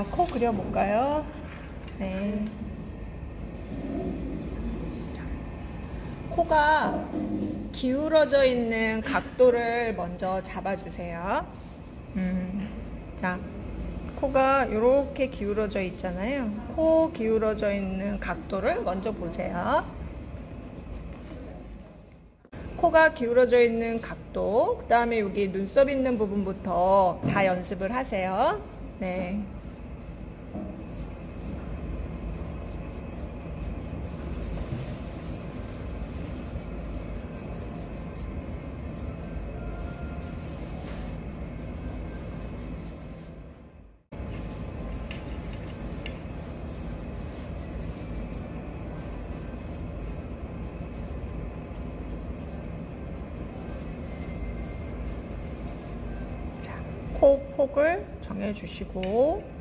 자, 코 그려볼까요? 네. 코가 기울어져 있는 각도를 먼저 잡아주세요. 자, 코가 이렇게 기울어져 있잖아요. 코 기울어져 있는 각도를 먼저 보세요. 코가 기울어져 있는 각도, 그 다음에 여기 눈썹 있는 부분부터 다 연습을 하세요. 네. 코 폭을 정해주시고,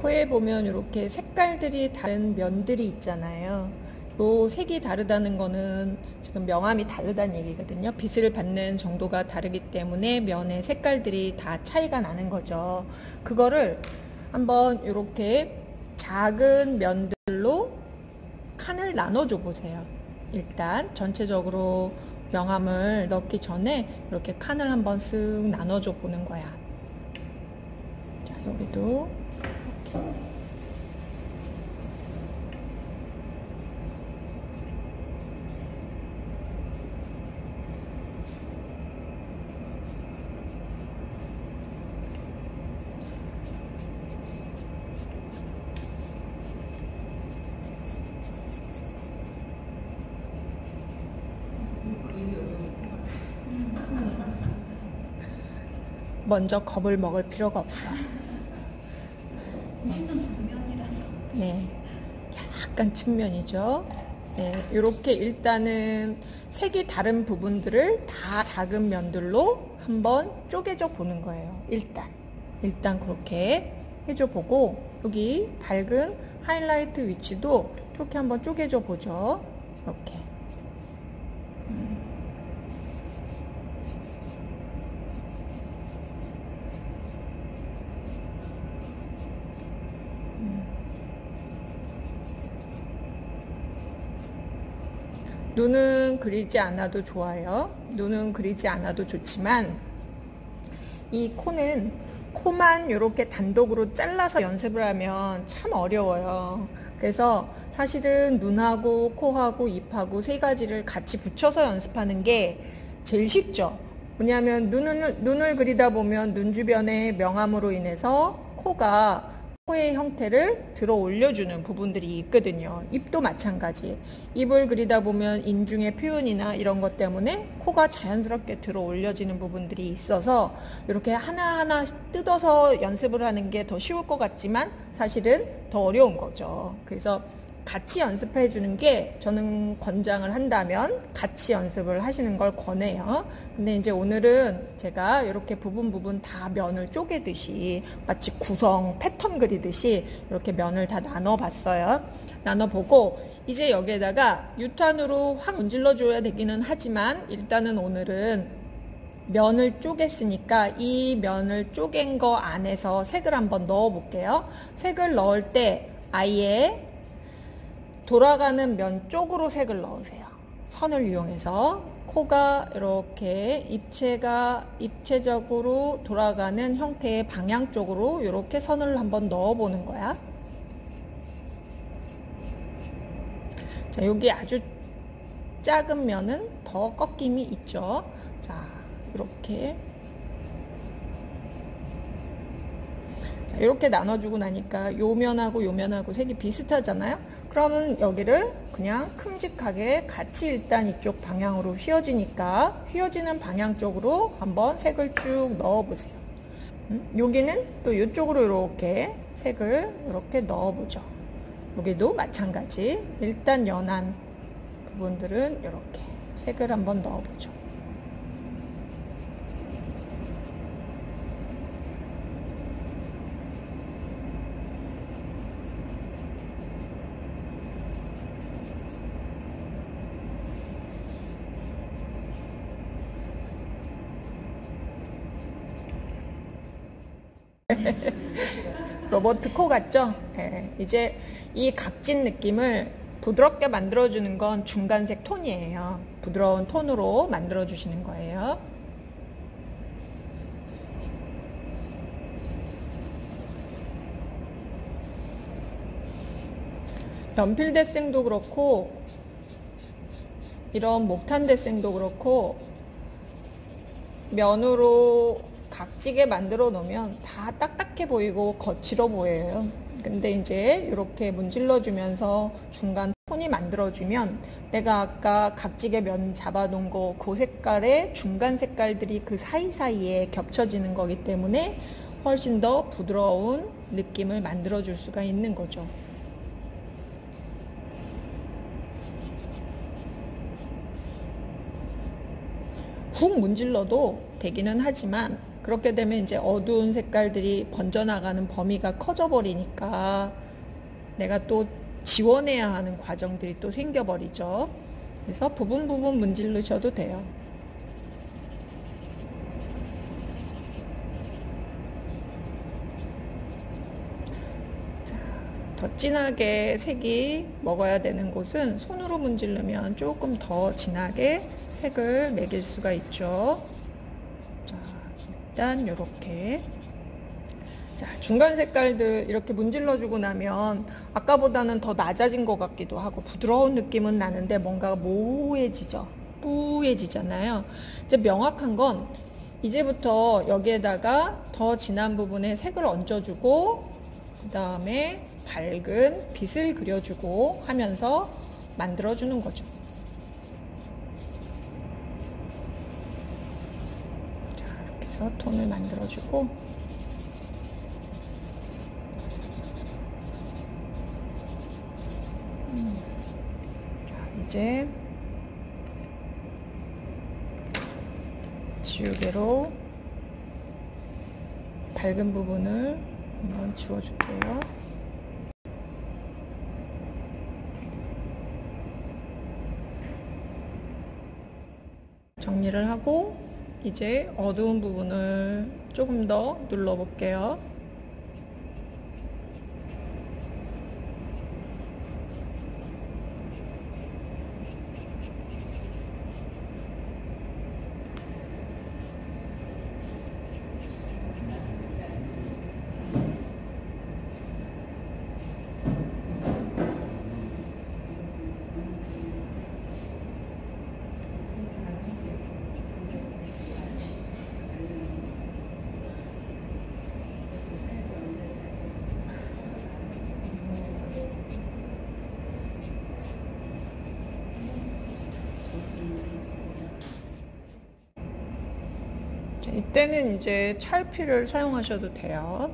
코에 보면 이렇게 색깔들이 다른 면들이 있잖아요. 요 색이 다르다는 거는 지금 명암이 다르다는 얘기거든요. 빛을 받는 정도가 다르기 때문에 면의 색깔들이 다 차이가 나는 거죠. 그거를 한번 이렇게 작은 면들로 칸을 나눠줘 보세요. 일단 전체적으로 명암을 넣기 전에 이렇게 칸을 한번 쓱 나눠줘 보는 거야. 자, 여기도 이렇게. 먼저 겁을 먹을 필요가 없어. 네, 약간 측면이죠. 네, 이렇게 일단은 색이 다른 부분들을 다 작은 면들로 한번 쪼개져 보는 거예요. 일단 그렇게 해줘 보고, 여기 밝은 하이라이트 위치도 이렇게 한번 쪼개져 보죠. 이렇게. 눈은 그리지 않아도 좋아요. 눈은 그리지 않아도 좋지만 이 코는 코만 이렇게 단독으로 잘라서 연습을 하면 참 어려워요. 그래서 사실은 눈하고 코하고 입하고 세 가지를 같이 붙여서 연습하는 게 제일 쉽죠. 왜냐하면 눈을 그리다 보면 눈 주변의 명암으로 인해서 코의 형태를 들어 올려주는 부분들이 있거든요. 입도 마찬가지. 입을 그리다 보면 인중의 표현이나 이런 것 때문에 코가 자연스럽게 들어 올려지는 부분들이 있어서 이렇게 하나하나 뜯어서 연습을 하는 게 더 쉬울 것 같지만 사실은 더 어려운 거죠. 그래서 같이 연습해 주는 게 저는 권장을 한다면 같이 연습을 하시는 걸 권해요. 근데 이제 오늘은 제가 이렇게 부분 다 면을 쪼개듯이 마치 구성 패턴 그리듯이 이렇게 면을 다 나눠 봤어요. 나눠 보고 이제 여기에다가 유탄으로 확 문질러 줘야 되기는 하지만 일단은 오늘은 면을 쪼갰으니까 이 면을 쪼갠 거 안에서 색을 한번 넣어 볼게요. 색을 넣을 때 아예 돌아가는 면 쪽으로 색을 넣으세요. 선을 이용해서 코가 이렇게 입체적으로 돌아가는 형태의 방향 쪽으로 이렇게 선을 한번 넣어 보는 거야. 자, 여기 아주 작은 면은 더 꺾임이 있죠. 자, 이렇게. 자, 이렇게 나눠주고 나니까 요 면하고 색이 비슷하잖아요. 그러면 여기를 그냥 큼직하게 같이 일단 이쪽 방향으로 휘어지니까 휘어지는 방향 쪽으로 한번 색을 쭉 넣어 보세요. 여기는 또 이쪽으로 이렇게 색을 이렇게 넣어 보죠. 여기도 마찬가지. 일단 연한 부분들은 이렇게 색을 한번 넣어보죠. 로버트 코 같죠? 네, 이제 이 각진 느낌을 부드럽게 만들어주는 건 중간색 톤이에요. 부드러운 톤으로 만들어주시는 거예요. 연필 데생도 그렇고 이런 목탄 데생도 그렇고 면으로 각지게 만들어 놓으면 다 딱딱해 보이고 거칠어 보여요. 근데 이제 이렇게 문질러 주면서 중간 톤이 만들어 주면 내가 아까 각지게 면 잡아 놓은 거 그 색깔의 중간 색깔들이 그 사이사이에 겹쳐지는 거기 때문에 훨씬 더 부드러운 느낌을 만들어 줄 수가 있는 거죠. 훅 문질러도 되기는 하지만 그렇게 되면 이제 어두운 색깔들이 번져나가는 범위가 커져 버리니까 내가 또 지워내야 하는 과정들이 또 생겨버리죠. 그래서 부분 문지르셔도 돼요. 자, 더 진하게 색이 먹어야 되는 곳은 손으로 문지르면 조금 더 진하게 색을 매길 수가 있죠. 자, 일단 이렇게 자, 중간 색깔들 이렇게 문질러 주고 나면 아까보다는 더 낮아진 것 같기도 하고 부드러운 느낌은 나는데 뭔가 모호해지죠. 뿌얘지잖아요. 이제 명확한 건 이제부터 여기에다가 더 진한 부분에 색을 얹어주고 그 다음에 밝은 빛을 그려주고 하면서 만들어주는 거죠. 자, 이렇게 해서 톤을 만들어주고 이제 지우개로 밝은 부분을 한번 지워줄게요. 정리를 하고 이제 어두운 부분을 조금 더 눌러볼게요. 이때는 이제 찰피를 사용하셔도 돼요.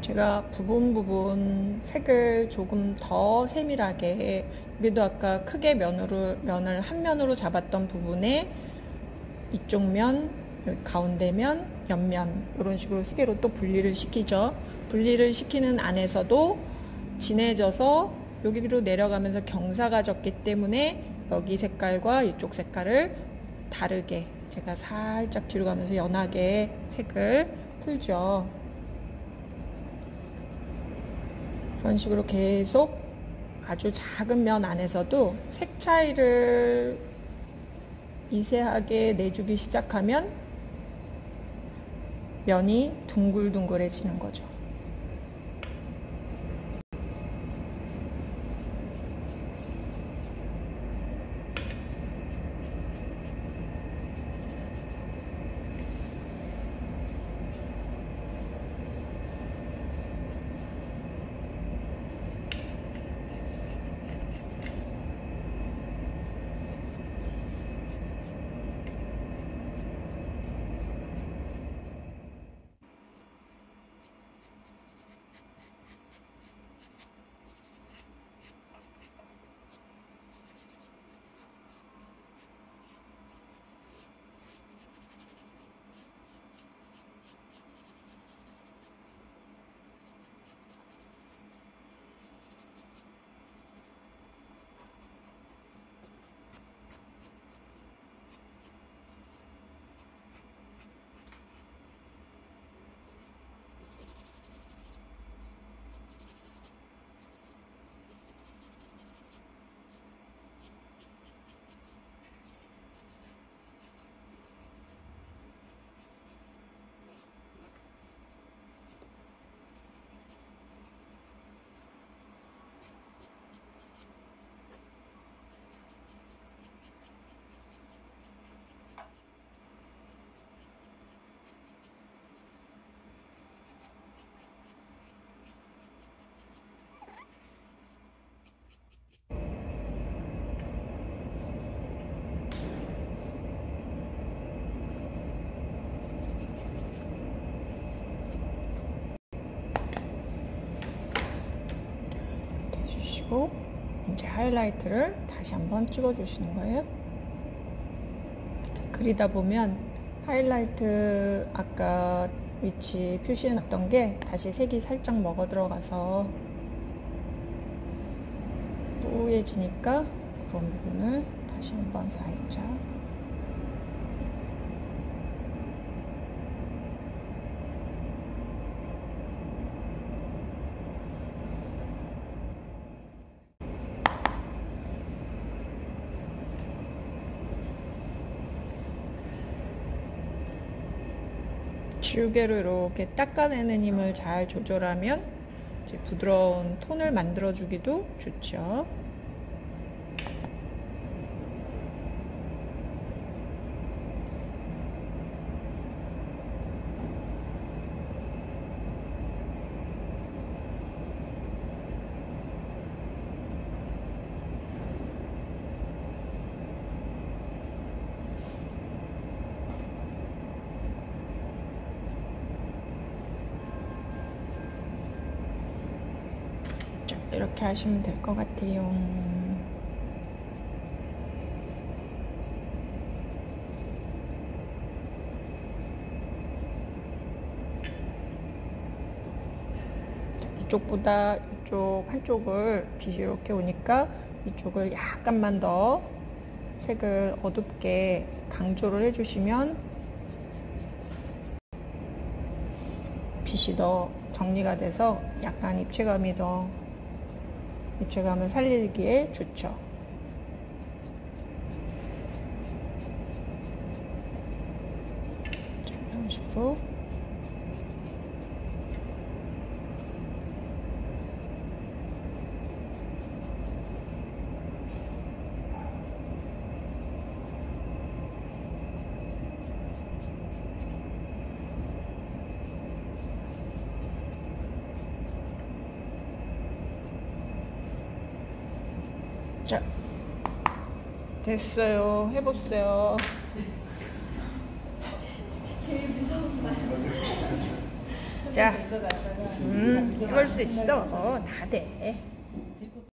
제가 부분 색을 조금 더 세밀하게 여기도 아까 크게 면을 한 면으로 잡았던 부분에 이쪽 면, 여기 가운데 면, 옆면 이런 식으로 세 개로 또 분리를 시키죠. 분리를 시키는 안에서도 진해져서 여기로 내려가면서 경사가 졌기 때문에 여기 색깔과 이쪽 색깔을 다르게 제가 살짝 뒤로 가면서 연하게 색을 풀죠. 그런 식으로 계속 아주 작은 면 안에서도 색 차이를 미세하게 내주기 시작하면 면이 둥글둥글해지는 거죠. 이제 하이라이트를 다시 한번 찍어 주시는 거예요. 그리다 보면 하이라이트 아까 위치 표시해 놨던 게 다시 색이 살짝 먹어 들어가서 뿌얘지니까 그런 부분을 다시 한번 살짝 지우개로 이렇게 닦아내는 힘을 잘 조절하면 이제 부드러운 톤을 만들어 주기도 좋죠. 이렇게 하시면 될 것 같아요. 이쪽보다 이쪽 한쪽을 빛이 이렇게 오니까 이쪽을 약간만 더 색을 어둡게 강조를 해주시면 빛이 더 정리가 돼서 약간 입체감을 살리기에 좋죠. 자, 이런 식으로 자, 됐어요. 해보세요. 제일 무서운 말. 자, 해볼 수 있어. 다 돼.